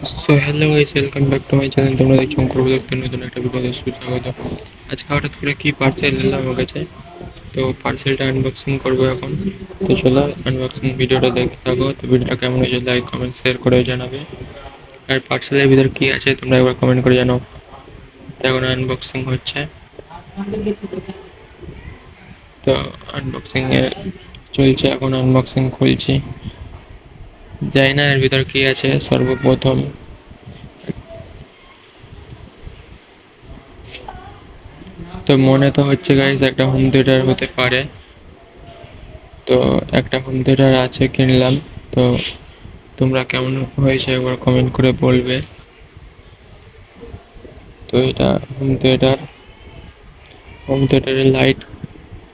Hello guys, welcome back to my channel. তোমরা দেখছো অঙ্কুর ব্লগের নতুন একটা ভিডিওতে সুস্বাগত। আজকে হঠাৎ করে কি পার্সেল এলো আমার কাছে, তো পার্সেলটা আনবক্সিং করবো এখন। তো চলো আনবক্সিং ভিডিওটা দেখতে থাকো। তো ভিডিওটা কেমন হয়েছে লাইক কমেন্ট শেয়ার করে জানাবে। আর পার্সেলের ভিতর কি আছে তোমরা একবার কমেন্ট করে জানাও। তো এখন আনবক্সিং হচ্ছে, তো আনবক্সিং এর চলছে, এখন আনবক্সিং খুলছি। জানি না এর ভিতর কি আছে। সর্বপ্রথম তো মনে তো হচ্ছে গাইস একটা হোম থিয়েটার হতে পারে। তো একটা হোম থিয়েটার আছে, কিনলাম। তো তোমরা কেমন হয়েছে একবার কমেন্ট করে বলবে। তো এটা হোম থিয়েটারের লাইট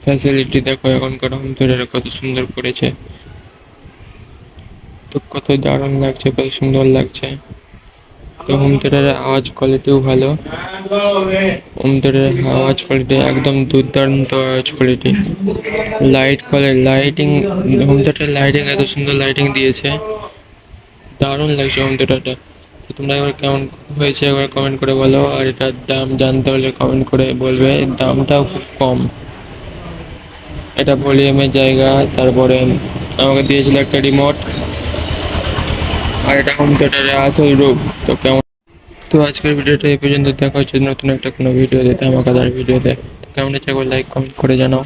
ফ্যাসিলিটি দেখো, এখনকার হোম থিয়েটারে কত সুন্দর করেছে। তো কত দারুণ লাগছে, কত সুন্দর লাগছে। তো হোম থিয়েটারের আওয়াজ কোয়ালিটিও ভালো। হোম থিয়েটারের আওয়াজ কোয়ালিটি একদম দুর্দান্ত আওয়াজ কোয়ালিটি। লাইটিং, হোম থিয়েটারের লাইটিং এত সুন্দর লাইটিং দিয়েছে, দারুণ লাগছে হোম থিয়েটারটা। তো তোমরা এবার কেমন হয়েছে একবার কমেন্ট করে বলো। আর এটার দাম জানতে হলে কমেন্ট করে বলবে। এর দামটাও খুব কম, এটা ভলিউমের জায়গা। তারপরে আমাকে দিয়েছিল একটা রিমোট। আর এটা হোম থিয়েটারের আসল রূপ। তো কেমন, তো আজকের ভিডিওটা এই পর্যন্ত। দেখা হচ্ছে নতুন একটা কোনো ভিডিও দিতে, আমাকে ভিডিওতে। তো কেমন হচ্ছে একবার লাইক কমেন্ট করে জানাও।